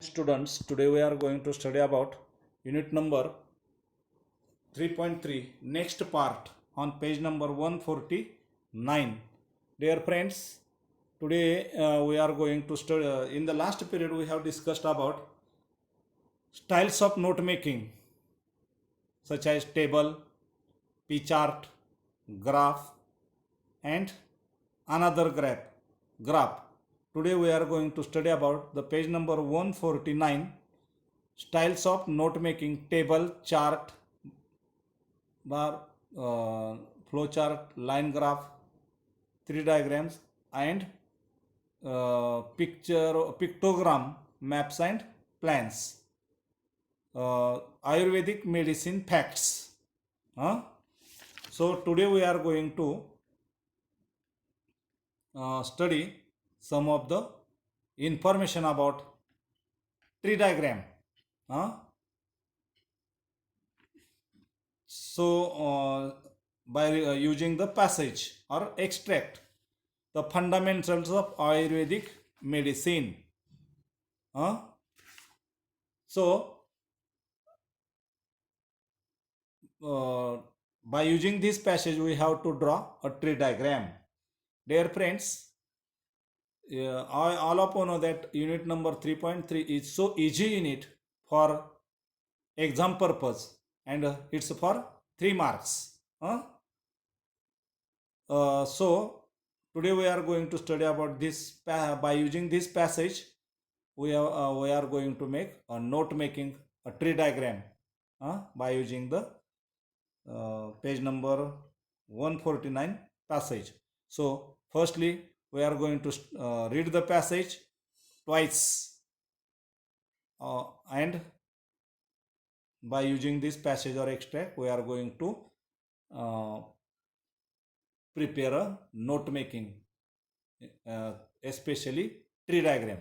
Students, today we are going to study about unit number 3.3, next part on page number 149. Dear friends, today we are going to study, in the last period we have discussed about styles of note making such as table, p chart, graph and another graph. Today we are going to study about the page number 149, styles of note making, table, chart, bar, flow chart, line graph, tree diagrams and pictogram, maps and plans. Ayurvedic medicine facts. So today we are going to study some of the information about tree diagram. So by using the passage or extract the fundamentals of Ayurvedic medicine. So by using this passage we have to draw a tree diagram. Dear friends, all of you know that unit number 3.3 is so easy in it for exam purpose and it's for 3 marks. So today we are going to study about this. By using this passage we are going to make a note making a tree diagram by using the page number 149 passage. So firstly we are going to read the passage twice and by using this passage or extract we are going to prepare a note making, especially tree diagram.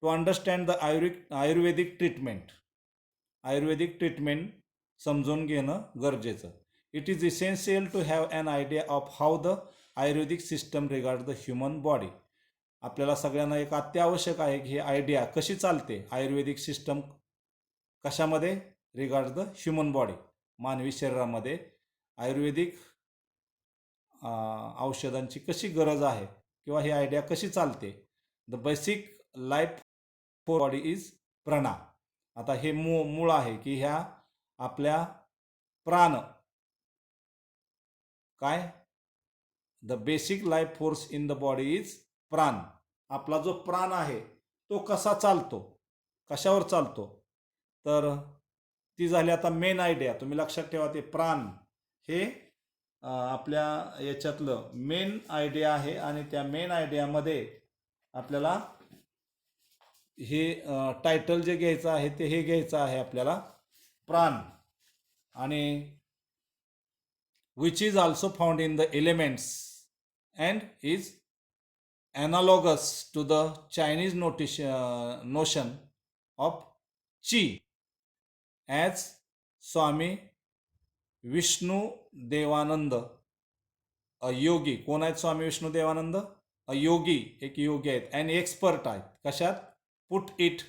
To understand the Ayurvedic treatment समजून घेणं गरजेचं. It is essential to have an idea of how the Ayurvedic system regards the human body. आपल्याला सगळ्यांना एक अत्यावश्यक आहे की ही idea कशी चालते, आयुर्वेदिक सिस्टम कशामध्ये रिगार्ड्स द ह्युमन बॉडी, मानवी शरीरामध्ये आयुर्वेदिक औषधांची कशी गरज आहे किंवा ही आयडिया कशी चालते. The basic life for body is प्राणा. आता हे मूळ आहे की ह्या आपल्या प्राण काय, the basic life force in the body is प्राण. आपला जो प्राण आहे तो कसा चालतो, कशावर चालतो, तर ती झाली आता मेन आयडिया. तुम्ही लक्षात ठेवा ते प्राण हे आपल्या याच्यातलं मेन आयडिया आहे आणि त्या मेन आयडियामध्ये आपल्याला हे टायटल जे घ्यायचं आहे ते हे घ्यायचं आहे आपल्याला प्राण, आणि which is also found in the elements and is analogous to the Chinese notion of chi, as Swami Vishnu Devanand अ योगी. कोण आहेत स्वामी विष्णू देवानंद? अ योगी, एक योगी आहेत आणि एक्सपर्ट आहेत कशात, पुट इट.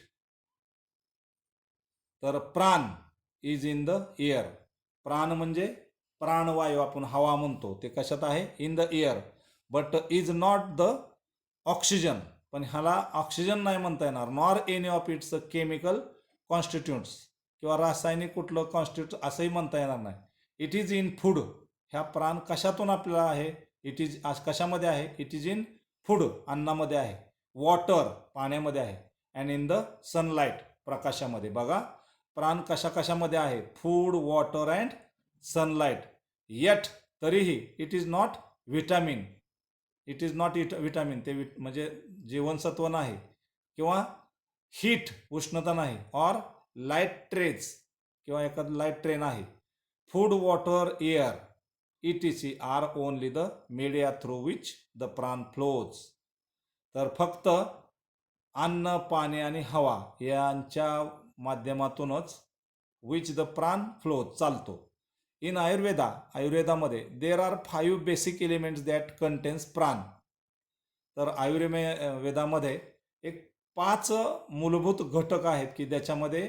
तर प्राण इज इन द एअर. प्राण म्हणजे प्राणवायू आपण हवा म्हणतो, ते कशात आहे, in the air. But is not the oxygen, पण ह्याला ऑक्सिजन नाही म्हणता येणार. Nor any of its chemical constitutes, किंवा रासायनिक कुठलं कॉन्स्टिट्यूट असंही म्हणता येणार नाही. It is in food. ह्या प्राण कशातून आपल्याला आहे, इट इज कशामध्ये आहे, इट इज इन फूड, अन्नामध्ये आहे. वॉटर, पाण्यामध्ये आहे. अँड इन द सनलाईट, प्रकाशामध्ये. बघा प्राण कशामध्ये आहे, food, water and sunlight. Yet तरीही it is not vitamin. It is not vitamin, ते म्हणजे जीवनसत्व नाही, किंवा हीट, उष्णता नाही, ऑर लाईट ट्रेज, किंवा एखाद लाईट ट्रेन आहे. Food, water, air etc are only the media through which the prana flows. तर फक्त अन्न, पाणी आणि हवा यांच्या माध्यमातूनच विच द प्राण फ्लोज चालतो. इन आयुर्वेदामध्ये there are 5 basic elements that contains prana. तर आयुर्वेदामध्ये एक 5 मूलभूत घटक आहेत की ज्याच्यामध्ये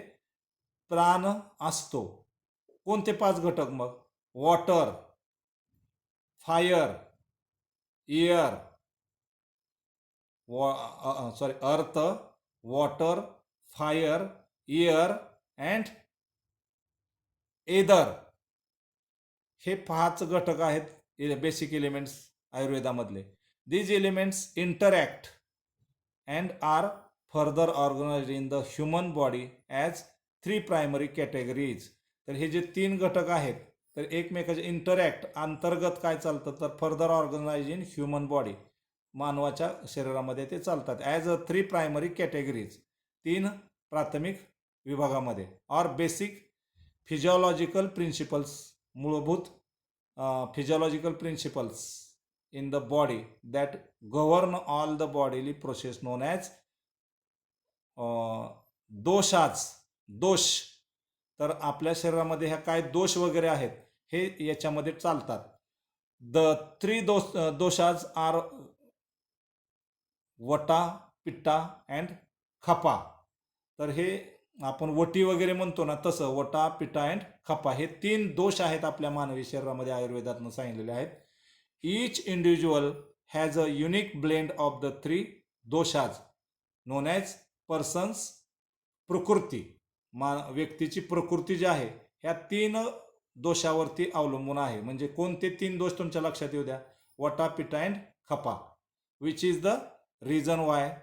प्राण असतो. कोणते 5 घटक मग? Water, fire, air, earth, water, fire, air and ether. हे 5 घटक आहेत बेसिक एलिमेंट्स आयुर्वेदामधले. These elements interact and are further organized in the human body as 3 primary categories. तर हे जे 3 घटक आहेत तर एकमेकाचे इंटरॅक्ट अंतर्गत काय चालतं तर further organize in human body, मानवाच्या शरीरामध्ये ते चालतात ॲज 3 प्रायमरी कॅटेगरीज, 3 प्राथमिक विभागामध्ये. ऑर बेसिक फिजिओलॉजिकल प्रिन्सिपल्स, मूलभूत physiological principles in the body that govern all the bodily process non as दोष. तर आपल्या शरीरामध्ये ह्या काय दोष वगैरे आहेत हे याच्यामध्ये चालतात. द 3 दोषाज आर वटा, पिट्टा अँड खपा. तर हे आपण वटी वगैरे म्हणतो ना तसं वटा, पिटा अँड खपा हे 3 दोष आहेत आपल्या मानवी शरीरामध्ये आयुर्वेदातनं सांगितलेले आहेत. Each individual has a unique blend of the 3 doshas non as persons प्रकृती. व्यक्तीची प्रकृती जी आहे ह्या 3 दोषावरती अवलंबून आहे. म्हणजे कोणते 3 दोष तुमच्या लक्षात येऊ द्या? वटा, पिटा अँड खपा. Which is the reason why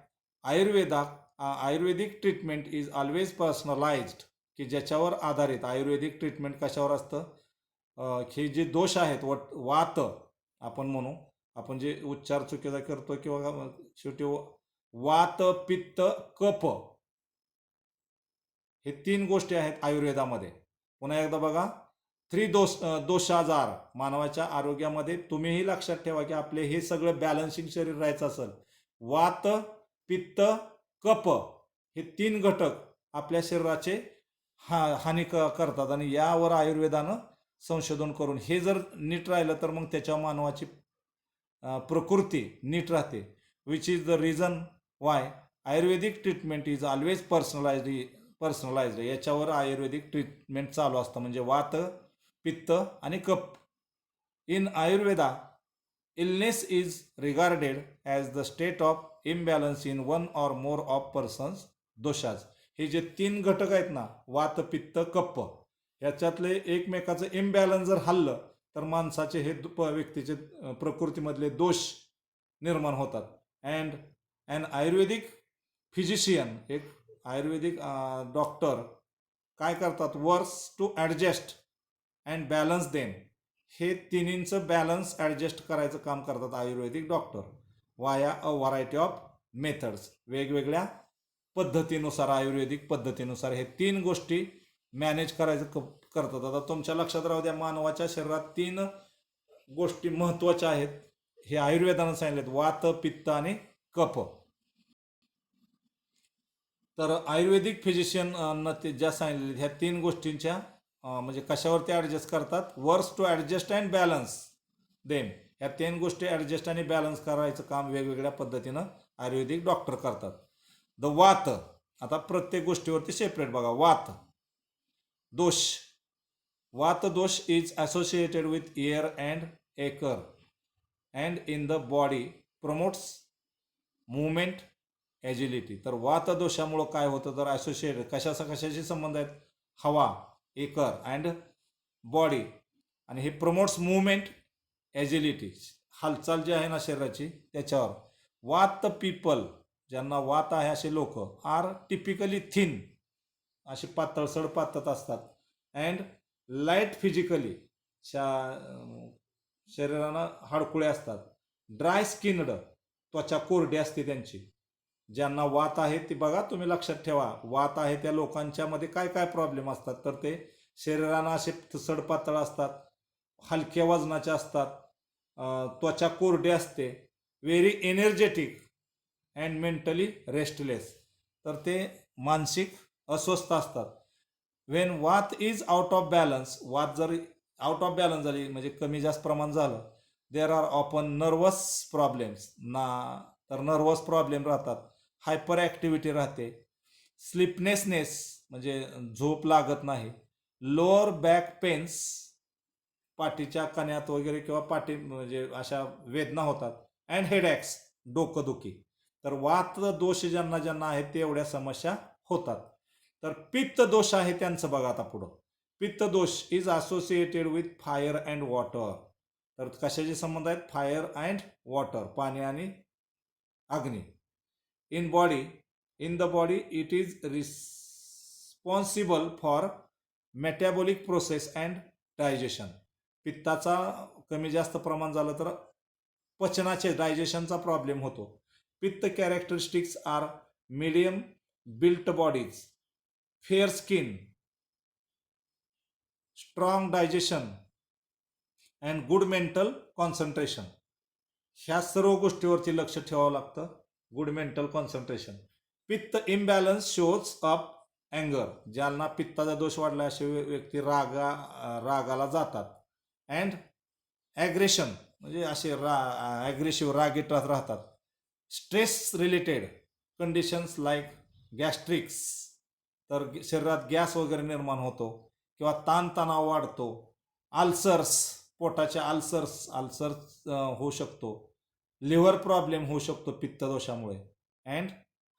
ayurvedic treatment is always personalised. की ज्याच्यावर आधारित आयुर्वेदिक ट्रीटमेंट कशावर असतं? हे जे दोष आहेत वात आपण म्हणू, आपण जे उच्चार चुकीचा करतो किंवा शेवटी वात, पित्त, कफ हे 3 गोष्टी आहेत आयुर्वेदामध्ये. पुन्हा एकदा बघा, 3 दोषाजार मानवाच्या आरोग्यामध्ये. तुम्हीही लक्षात ठेवा की आपले हे सगळं बॅलन्सिंग शरीर राहायचं असेल, वात, पित्त, कफ हे 3 घटक आपल्या शरीराचे हानी करतात. आणि यावर आयुर्वेदानं संशोधन करून हे जर नीट राहिलं तर मग त्याच्या मानवाची प्रकृती नीट राहते. Which is the reason why ayurvedic treatment is always personalized. याच्यावर आयुर्वेदिक ट्रीटमेंट चालू असतं, म्हणजे वात, पित्त आणि कफ. In Ayurveda illness is regarded as the state of imbalance in one or more of person's doshas. हे जे 3 घटक आहेत ना, वात, पित्त, कफ, याच्यातले एकमेकाचं इम्बॅलन्स जर हल्लं तर माणसाचे हे व्यक्तीचे प्रकृतीमधले दोष निर्माण होतात. अँड अन आयुर्वेदिक फिजिशियन, एक आयुर्वेदिक डॉक्टर काय करतात? Works to adjust and balance them. हे तिन्हींचं बॅलन्स ॲडजस्ट करायचं काम करतात आयुर्वेदिक डॉक्टर वाया अ व्हरायटी ऑफ मेथड्स. वेगवेगळ्या पद्धतीनुसार, आयुर्वेदिक पद्धतीनुसार हे 3 गोष्टी मॅनेज करायचं करतात. आता तुमच्या लक्षात राहू द्या, मानवाच्या शरीरात 3 गोष्टी महत्त्वाच्या आहेत. हे आयुर्वेदानं सांगितलेत, वात, पित्त आणि कफ. तर आयुर्वेदिक फिजिशियन ते ज्या सांगितले ह्या 3 गोष्टींच्या म्हणजे कशावरती ॲडजस्ट करतात? Works to adjust and balance them. ह्या 3 गोष्टी ॲडजस्ट आणि बॅलन्स करायचं काम वेगवेगळ्या पद्धतीनं आयुर्वेदिक डॉक्टर करतात. द वात, आता प्रत्येक गोष्टीवरती सेपरेट बघा. वात दोष. Vata dosha is associated with air and ether and in the body promotes movement, agility. तर वात दोषामुळं काय होतं तर असोसिएटेड कशाशी संबंध आहेत? हवा, एकर अँड बॉडी. आणि हे प्रमोट्स मूवमेंट, ॲजिलिटी, हालचाल जी आहे ना शरीराची त्याच्यावर. वात पीपल, ज्यांना वात आहे असे लोक, आर टिपिकली थिन, असे पातळसड पातळ असतात. अँड लाईट फिजिकली, शरीरानं हाडकुळे असतात. ड्राय स्किन्ड, त्वचा कोरडी असते त्यांची. ज्यांना वात आहे ती बघा, तुम्ही लक्षात ठेवा, वात आहे त्या लोकांच्या मध्ये काय काय प्रॉब्लेम असतात तर ते शरीरानं असे सडपातळ असतात, हलक्या वजनाचे असतात, त्वचा कोरडी असते, very energetic and mentally restless. तर ते मानसिक अस्वस्थ असतात. वेन वात इज आउट ऑफ बॅलन्स, वात जर आउट ऑफ बॅलन्स झाली म्हणजे कमी जास्त प्रमाण झालं, there are open nervous problems ना, तर नर्वस प्रॉब्लेम राहतात, हायपर ॲक्टिव्हिटी राहते, स्लिपनेसनेस म्हणजे झोप लागत नाही, लोअर बॅक पेन्स पाठीच्या कण्यात वगैरे किंवा पाठी म्हणजे अशा वेदना होतात, अँड हेडॅक्स डोकंदुखी. तर वात दोष ज्यांना ज्यांना आहेत ते एवढ्या समस्या होतात. तर पित्त दोष आहे त्यांचं बघा आता पुढं. पित्त दोष is associated with fire and water. तर कशाचे संबंध आहेत? फायर अँड वॉटर, पाणी आणि अग्नी. In the body it is responsible for metabolic process and digestion. पित्ताचा कमी जास्त प्रमाण झालं तर पचनाचे डायजेशनचा प्रॉब्लेम होतो. Pitta characteristics are medium built bodies, fair skin, strong digestion and good mental concentration. ह्या सर्व गोष्टीवरती लक्ष ठेवावं लागतं. Good mental concentration. Pitta imbalance shows up अँगर. ज्यांना पित्ताचा दोष वाढला असे व्यक्ती रागाला जातात. अँड ॲग्रेशन म्हणजे असे ॲग्रेसिव्ह रागीटात राहतात. स्ट्रेस रिलेटेड कंडिशन्स लाईक गॅस्ट्रिक्स, तर शरीरात गॅस वगैरे निर्माण होतो किंवा ताणतणाव वाढतो. अल्सर्स, पोटाचे अल्सर्स होऊ शकतो. लिव्हर प्रॉब्लेम होऊ शकतो पित्तदोषामुळे. अँड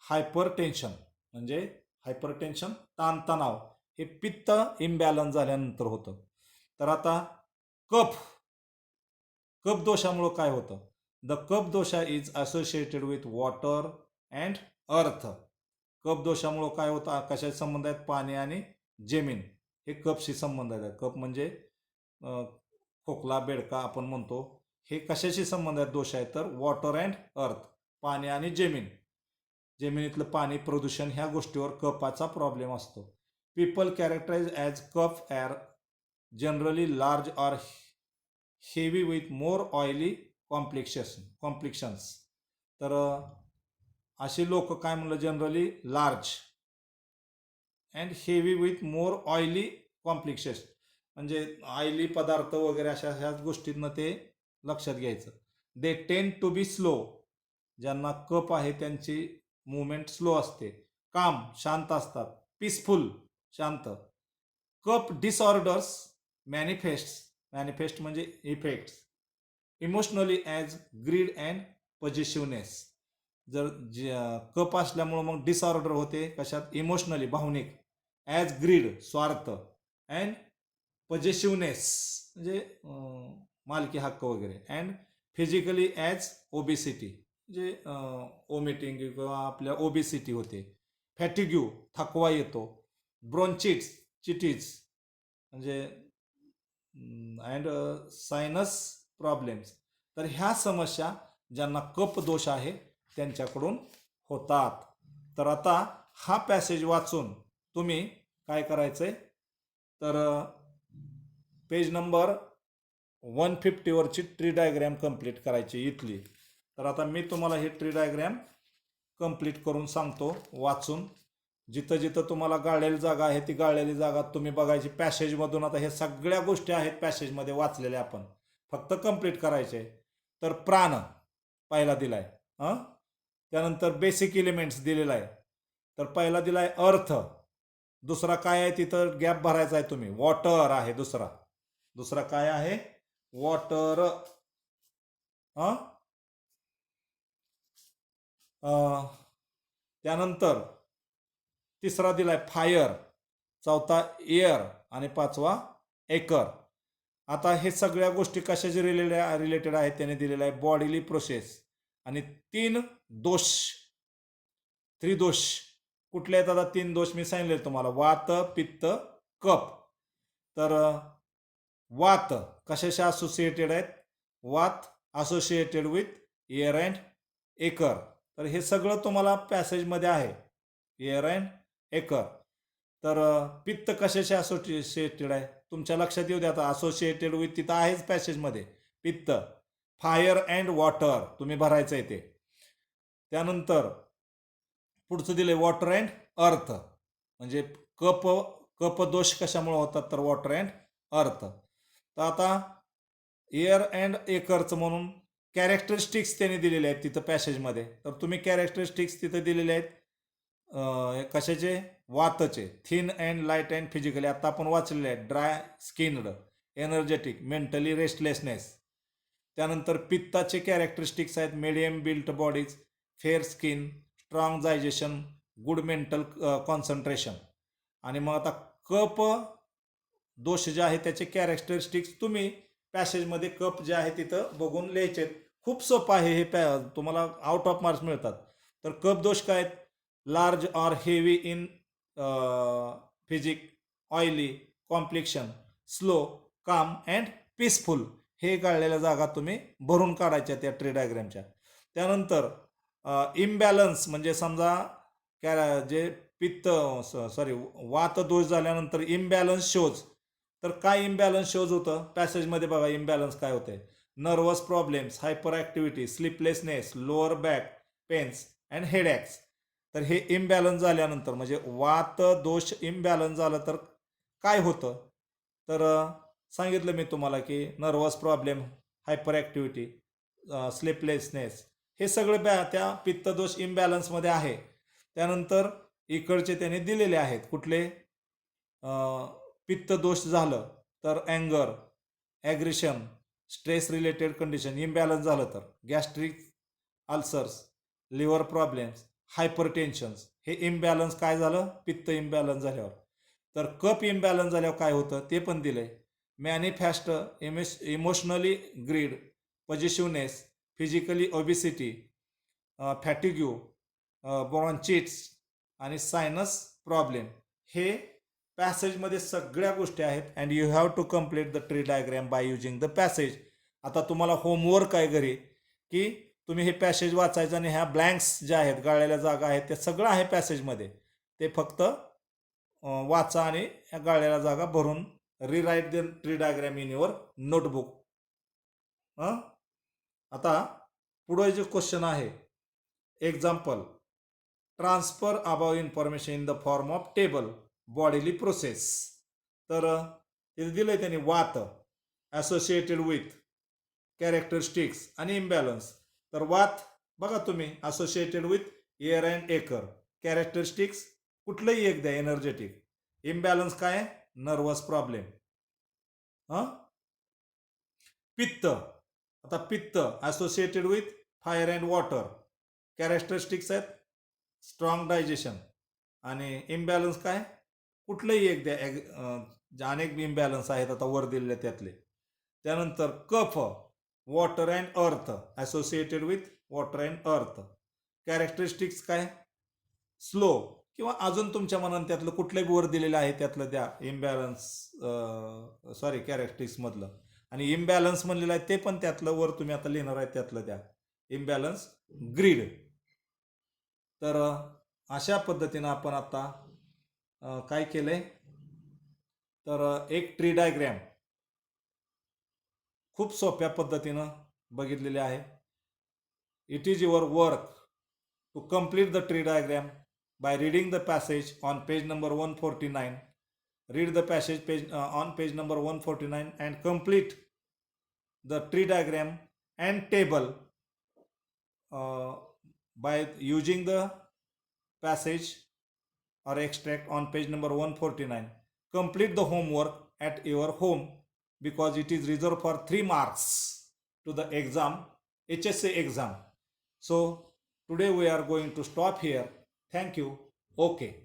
हायपर टेन्शन म्हणजे हायपरटेन्शन, ताणतणाव, हे पित्त इम्बॅलन्स झाल्यानंतर होतं. तर आता कफ दोषामुळं काय होतं? The kapha dosha is associated with water and earth. कफ दोषामुळं काय होतं? कशाचे संबंध आहेत? पाणी आणि जमीन हे कफशी संबंध आहेत. कफ म्हणजे खोकला, बेडका आपण म्हणतो. हे कशाशी संबंध आहेत दोष आहेत? तर वॉटर अँड अर्थ, पाणी आणि जमिनीतलं पाणी, प्रदूषण, ह्या गोष्टीवर कफाचा प्रॉब्लेम असतो. People characterize as kapha are generally large or heavy with more oily complexions. तर असे लोक काय म्हणलं? Generally large and heavy with more oily complexions, म्हणजे ऑइली पदार्थ वगैरे अशा ह्याच गोष्टींना ते लक्षात घ्यायचं. They tend to be slow. ज्यांना कफ आहे त्यांची मुवमेंट स्लो असते. काम, शांत असतात. पीसफुल, शांत. कफ डिसऑर्डर्स मॅनिफेस्ट म्हणजे effects emotionally as greed and positiveness. जर कफ असल्यामुळं मग डिसऑर्डर होते कशात? इमोशनली, भावनिक. ॲज ग्रीड, स्वार्थ. अँड पॉझिटिव्हनेस म्हणजे मालकी हक्क वगैरे. अँड फिजिकली ॲज ओबेसिटी म्हणजे ओमिटिंग किंवा आपल्या ओबेसिटी होते. फॅटिग्यू, थकवा येतो. ब्रोंचिटिस म्हणजे अँड सायनस प्रॉब्लेम्स. तर ह्या समस्या ज्यांना कफ दोष आहे त्यांच्याकडून होतात. तर आता हा पॅसेज वाचून तुम्ही काय करायचंय? तर पेज नंबर 150वरची ट्री डायग्रॅम कंप्लीट करायची इथली. तर आता मी तुम्हाला ही ट्री डायग्रॅम कंप्लीट करून सांगतो वाचून. जिथं जिथं तुम्हाला गाळलेली जागा आहे ती गाळलेली जागा तुम्ही बघायची पॅसेजमधून. आता हे सगळ्या गोष्टी आहेत पॅसेजमध्ये वाचलेल्या, आपण फक्त कंप्लीट करायचे. तर प्राण पहिला दिलाय, त्यानंतर बेसिक एलिमेंट्स दिलेला आहे. तर पहिला दिलाय अर्थ. दुसरा काय आहे? तिथं गॅप भरायचा आहे तुम्ही. वॉटर आहे दुसरा काय आहे? वॉटर. त्यानंतर तिसरा दिलाय फायर, चौथा एअर आणि पाचवा एकर. आता हे सगळ्या गोष्टी कशाचे रिलेटेड आहेत त्याने दिलेलं आहे? Bodily process. आणि 3 दोष कुठले आहेत? आता 3 दोष मी सांगितले तुम्हाला: वात, पित्त, कफ. तर वात कशाशी असोसिएटेड आहेत? वात associated with air and acre. तर हे सगळं तुम्हाला पॅसेजमध्ये आहे, एअर अँड एकर. तर पित्त कशाशी असोसिएटेड आहे? तुमच्या लक्षात येऊ द्या. आता असोसिएटेड विथ तिथं आहेच पॅसेजमध्ये पित्त. फायर अँड वॉटर तुम्ही भरायचं आहे ते. त्यानंतर पुढचं दिलंय वॉटर अँड अर्थ, म्हणजे कफ दोष कशामुळे होतात? तर वॉटर अँड अर्थ. तर आता एअर अँड एकरचं म्हणून कॅरेक्टरिस्टिक्स त्यांनी दिलेले आहेत तिथं पॅसेजमध्ये. तर तुम्ही कॅरेक्टरिस्टिक्स तिथं दिलेले आहेत कशाचे, वातचे, thin and light and physically. आता आपण वाचलेले आहेत, dry skinned, energetic, mentally restlessness. त्यानंतर पित्ताचे कॅरेक्टरिस्टिक्स आहेत, medium built bodies, fair skin, strong digestion, good mental concentration. आणि मग आता कप दोष जे आहे त्याचे कॅरेक्टरिस्टिक्स तुम्ही पॅसेजमध्ये कप जे आहे तिथं बघून लिहायचे. खूप सोपं आहे हे, तुम्हाला आउट ऑफ मार्क्स मिळतात. तर कप दोष काय आहेत, large or heavy in physique, oily, complexion, slow, calm and peaceful. हे गाळलेल्या जागा तुम्ही भरून काढायच्या त्या ट्री डायग्रॅमच्या. त्यानंतर इम्बॅलन्स म्हणजे समजा जे पित्त वात दोष झाल्यानंतर इम्बॅलन्स शोज. तर काय इम्बॅलन्स शोज होतं पॅसेजमध्ये, बघा इम्बॅलन्स काय होतंय, nervous problems, hyperactivity, sleeplessness, lower back pains and headaches. तर हे इम्बॅलन्स झाल्यानंतर म्हणजे वात दोष इम्बॅलन्स झालं तर काय होतं, तर सांगितलं मी तुम्हाला की nervous problem, hyper activity, sleeplessness, हे सगळं त्या पित्तदोष इम्बॅलन्समध्ये आहे. त्यानंतर इकडचे त्यांनी दिलेले आहेत कुठले, पित्तदोष झालं तर अँगर, aggression, stress related condition imbalance झालं तर gastric ulcers, liver problems, hypertensions, हे इम्बॅलन्स काय झालं, पित्त इम्बॅलन्स झाल्यावर. तर कप इम्बॅलन्स झाल्यावर काय होतं ते पण दिलंय, manifest emotionally greed, positiveness, physically obesity, fatigue, bronchitis आणि सायनस प्रॉब्लेम. हे पॅसेजमध्ये सगळ्या गोष्टी आहेत. And you have to complete the tree diagram by using the passage. आता तुम्हाला होमवर्क आहे घरी की तुम्ही हे पॅसेज वाचायचं आणि ह्या ब्लँक्स ज्या आहेत, गाळलेल्या जागा आहेत, ते सगळं आहे पॅसेजमध्ये, ते फक्त वाचा आणि ह्या गाळलेल्या जागा भरून rewrite the tree diagram in your notebook. आता पुढे जे क्वेश्चन आहे, example, transfer above information in the form of table, bodily process. तर इथे दिलंय त्यांनी वात असोसिएटेड विथ कॅरेक्टरिस्टिक्स आणि इम्बॅलन्स. तर वात बघा तुम्ही associated with air and acre, characteristics कुठलंही एक द्या, एनर्जेटिक. इम्बॅलन्स काय, नर्वस प्रॉब्लेम. पित्त, आता पित्त associated with fire and water, characteristics आहेत स्ट्रॉंग डायजेशन. आणि इम्बॅलन्स काय, कुठलंही एक द्या, अनेक इम्बॅलन्स आहेत आता वर दिलेले त्यातले. त्यानंतर कफ, वॉटर अँड अर्थ, असोसिएटेड विथ वॉटर अँड अर्थ, कॅरेक्टरिस्टिक्स काय, स्लो, किंवा अजून तुमच्या मनात त्यातलं कुठलंही वर दिलेलं आहे त्यातलं द्या, इम्बॅलन्स कॅरेक्टरिस्टिक्स मधलं. आणि इम्बॅलन्स म्हणलेलं आहे ते पण त्यातलं वर तुम्ही आता लिहिणार आहे त्यातलं द्या, इम्बॅलन्स ग्रीड. तर अशा पद्धतीनं आपण आता काय केलंय, तर एक ट्री डायग्रॅम खूप सोप्या पद्धतीनं बघितलेले आहे. It is your work to complete the tree diagram by reading the passage on page number 149. Read the passage on page number 149 and complete the tree diagram and table by using the passage or extract on page number 149. Complete the homework at your home because it is reserved for 3 marks to the exam, HSA exam. So today we are going to stop here. Thank you. Okay.